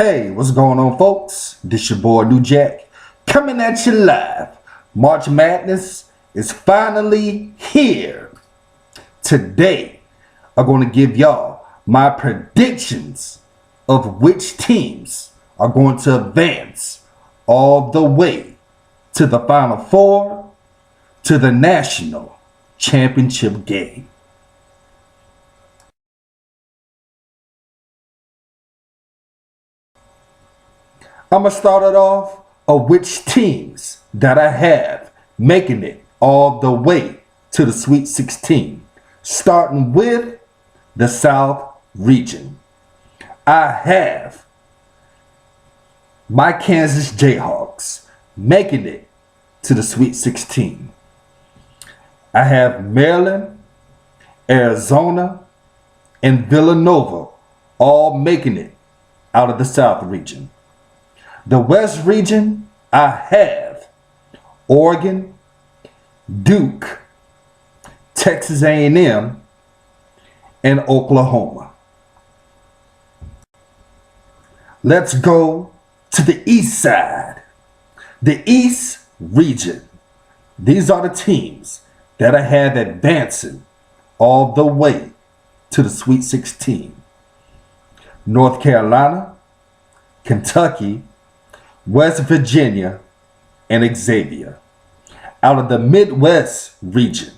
Hey, what's going on, folks? This your boy New Jack coming at you live. March Madness is finally here. Today, I'm going to give y'all my predictions of which teams are going to advance all the way to the Final Four, to the national championship game. I'm going to start it off of which teams that I have making it all the way to the Sweet 16. Starting with the South region. I have my Kansas Jayhawks making it to the Sweet 16. I have Maryland, Arizona, and Villanova all making it out of the South region. The West region, I have Oregon, Duke, Texas A&M, and Oklahoma. Let's go to the East side. The East region. These are the teams that I have advancing all the way to the Sweet 16. North Carolina, Kentucky, West Virginia, and Xavier. Out of the Midwest region,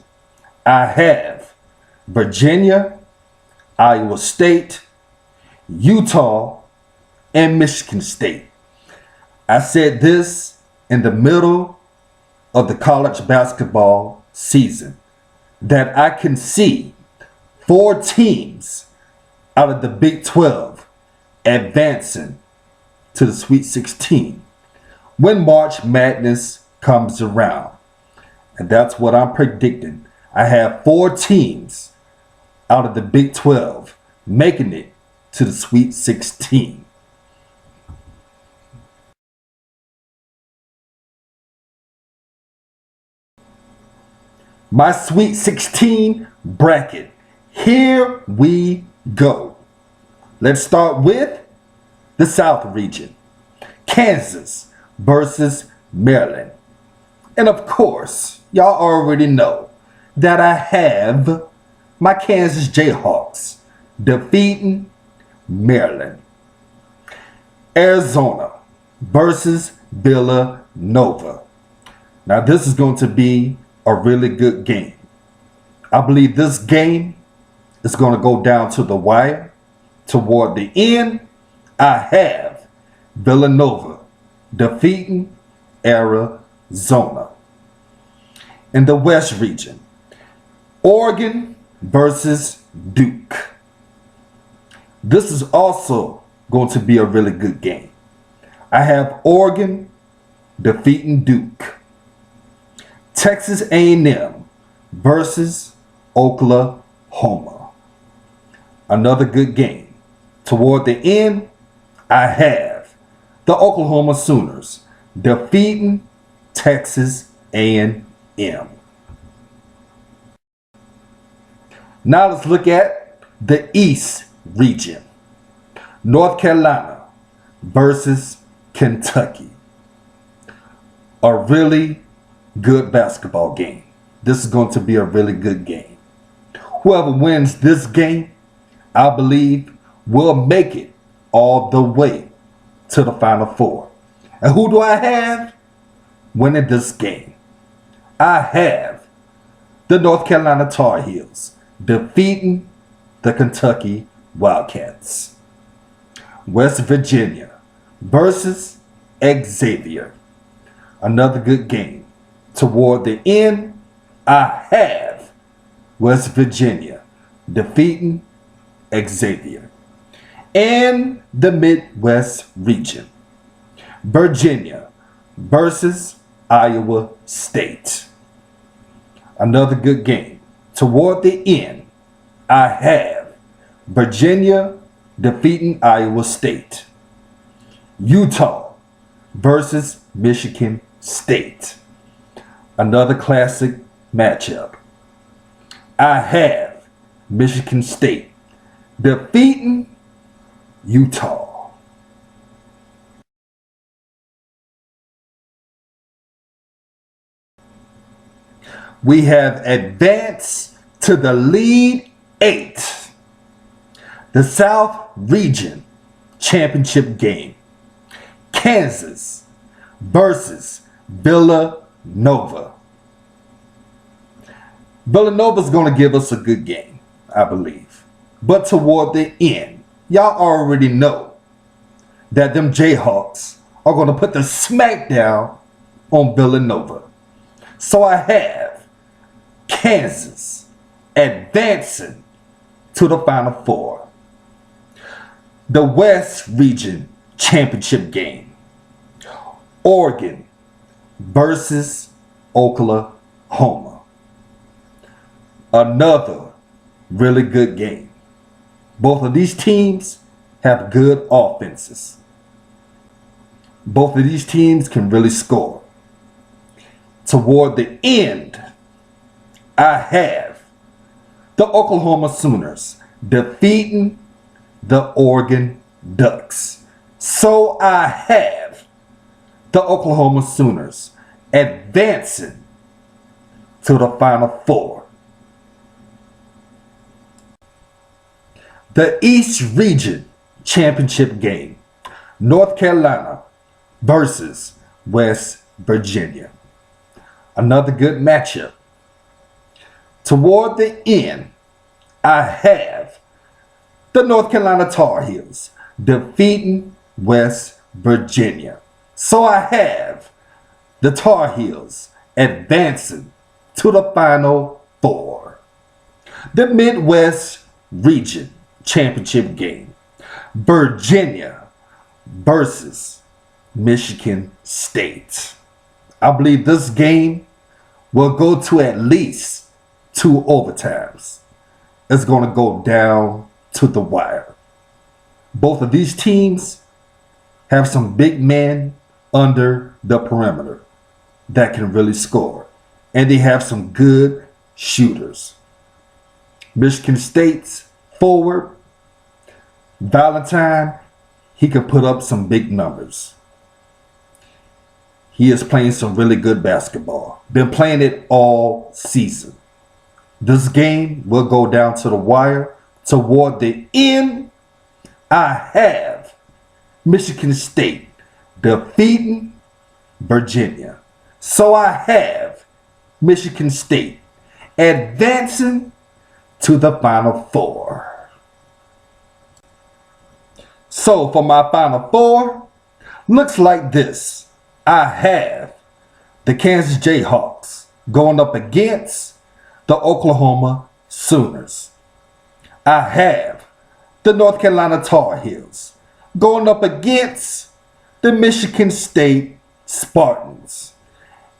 I have Virginia, Iowa State, Utah, and Michigan State. I said this in the middle of the college basketball season, that I can see 4 teams out of the Big 12 advancing to the Sweet 16 when March Madness comes around. And that's what I'm predicting. I have 4 teams out of the Big 12 making it to the Sweet 16. My Sweet 16 bracket. Here we go. Let's start with the South region. Kansas versus Maryland. And of course, y'all already know that I have my Kansas Jayhawks defeating Maryland. Arizona versus Villanova. Now this is going to be a really good game. I believe this game is going to go down to the wire. Toward the end, I have Villanova defeating Arizona. In the West region, Oregon versus Duke. This is also going to be a really good game. I have Oregon defeating Duke. Texas A&M versus Oklahoma. Another good game. Toward the end, I have the Oklahoma Sooners defeating Texas A&M. Now let's look at the East region. North Carolina versus Kentucky. A really good basketball game. This is going to be a really good game. Whoever wins this game, I believe, will make it all the way to the Final Four. And who do I have winning this game? I have the North Carolina Tar Heels defeating the Kentucky Wildcats. West Virginia versus Xavier. Another good game. Toward the end, I have West Virginia defeating Xavier. And the Midwest region, Virginia versus Iowa State. Another good game. Toward the end, I have Virginia defeating Iowa State. Utah versus Michigan State. Another classic matchup. I have Michigan State defeating Utah. we have advanced to the Lead 8, the South Region Championship game. Kansas versus Villanova. Villanova's going to give us a good game, I believe. But toward the end, y'all already know that them Jayhawks are going to put the smackdown on Villanova. So I have Kansas advancing to the Final Four. The West Region Championship game. Oregon versus Oklahoma. Another really good game. Both of these teams have good offenses. Both of these teams can really score. Toward the end, I have the Oklahoma Sooners defeating the Oregon Ducks. So I have the Oklahoma Sooners advancing to the Final Four. The East Region Championship game. North Carolina versus West Virginia. Another good matchup. Toward the end, I have the North Carolina Tar Heels defeating West Virginia. So I have the Tar Heels advancing to the Final Four. The Midwest Region Championship game. Virginia versus Michigan State. I believe this game will go to at least 2 overtimes. It's going to go down to the wire. Both of these teams have some big men under the perimeter that can really score. And they have some good shooters. Michigan State's forward, Valentine, he can put up some big numbers. He is playing some really good basketball. Been playing it all season. This game will go down to the wire. Toward the end, I have Michigan State defeating Virginia. So I have Michigan State advancing to the Final Four. So for my Final Four, looks like this. I have the Kansas Jayhawks going up against the Oklahoma Sooners. I have the North Carolina Tar Heels going up against the Michigan State Spartans.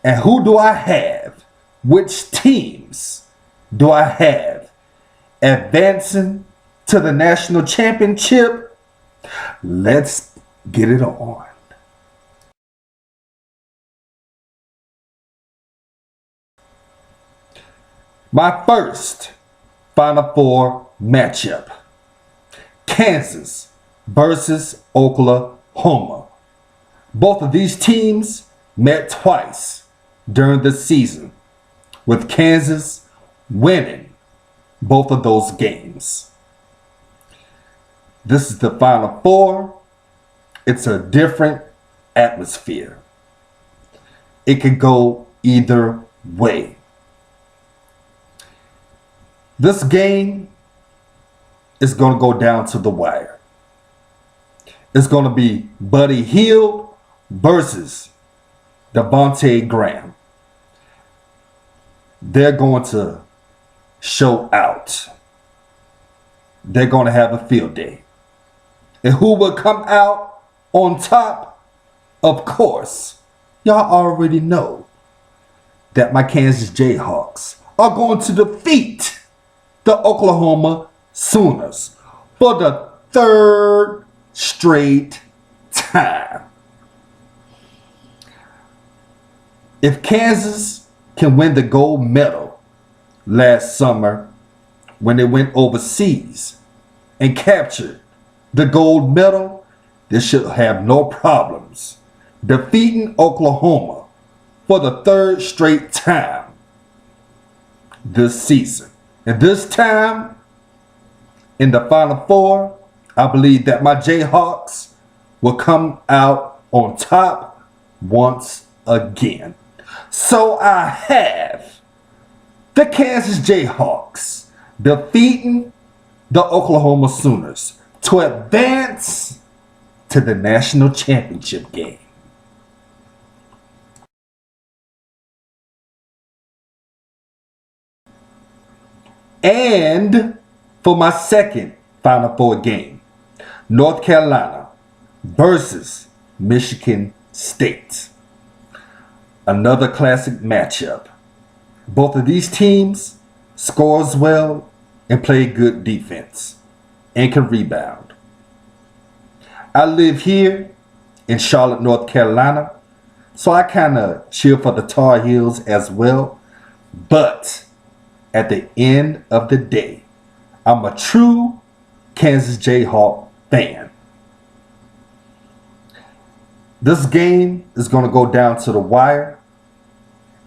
And who do I have? Which teams do I have advancing to the national championship? Let's get it on. My first Final Four matchup. Kansas versus Oklahoma. Both of these teams met twice during the season, with Kansas winning both of those games. This is the Final Four. It's a different atmosphere. It could go either way. This game is going to go down to the wire. It's going to be Buddy Hield versus Devontae Graham. They're going to show out. They're going to have a field day. And who will come out on top? Of course, y'all already know that my Kansas Jayhawks are going to defeat the Oklahoma Sooners for the 3rd straight time. If Kansas can win the gold medal last summer when they went overseas and captured the gold medal, they should have no problems defeating Oklahoma for the 3rd straight time this season. And this time, in the Final Four, I believe that my Jayhawks will come out on top once again. So I have the Kansas Jayhawks defeating the Oklahoma Sooners to advance to the national championship game. And for my second Final Four game, North Carolina versus Michigan State. Another classic matchup. Both of these teams scores well and play good defense and can rebound. I live here in Charlotte, North Carolina, so I kind of cheer for the Tar Heels as well. But at the end of the day, I'm a true Kansas Jayhawk fan. This game is going to go down to the wire.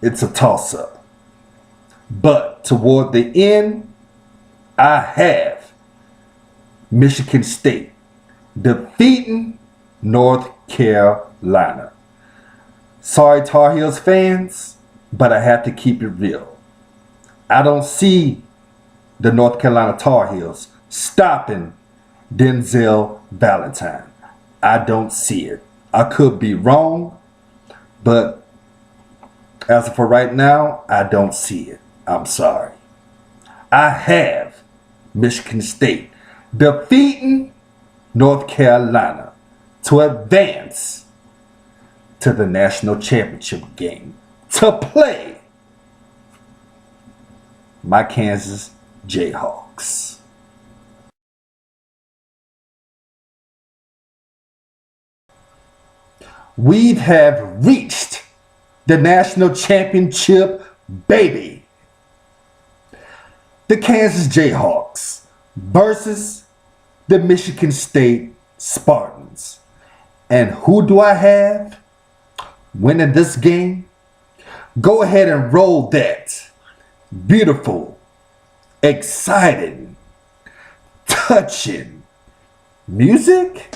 It's a toss-up. But toward the end, I have Michigan State defeating North Carolina. Sorry, Tar Heels fans, but I have to keep it real. I don't see the North Carolina Tar Heels stopping Denzel Valentine. I don't see it. I could be wrong, but as for right now, I don't see it. I'm sorry. I have Michigan State defeating North Carolina to advance to the national championship game to play my Kansas Jayhawks. We have reached the national championship, baby. The Kansas Jayhawks versus the Michigan State Spartans. And who do I have winning this game? Go ahead and roll that beautiful, exciting, touching music.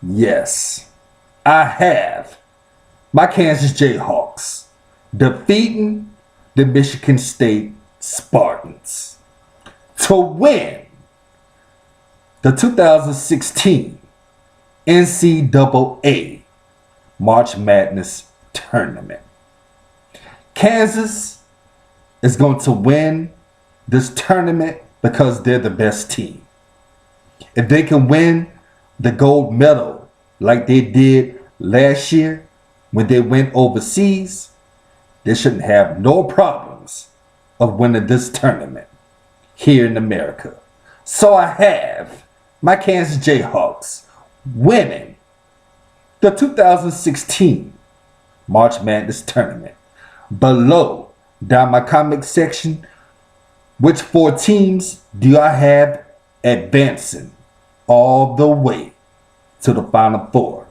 Yes, I have my Kansas Jayhawks defeating the Michigan State Spartans to win the 2016 NCAA March Madness Tournament. Kansas is going to win this tournament because they're the best team. If they can win the gold medal like they did last year when they went overseas, they shouldn't have no problems of winning this tournament here in America. So I have my Kansas Jayhawks winning the 2016 March Madness Tournament. Below, down my comment section, which 4 teams do I have advancing all the way to the Final Four?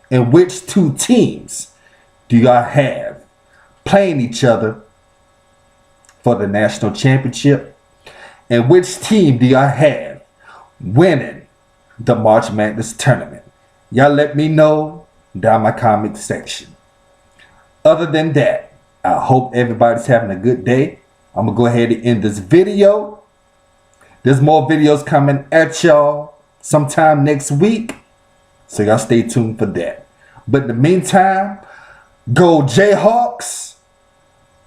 And which 2 teams do y'all have playing each other for the national championship? And which team do y'all have winning the March Madness Tournament? Y'all let me know down my comment section. Other than that, I hope everybody's having a good day. I'm going to go ahead and end this video. There's more videos coming at y'all sometime next week, so y'all stay tuned for that. But in the meantime, go Jayhawks.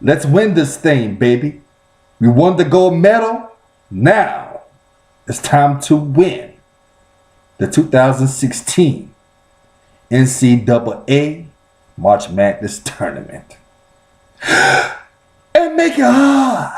Let's win this thing, baby. We won the gold medal. Now it's time to win the 2016 NCAA March Madness Tournament. and make it hard.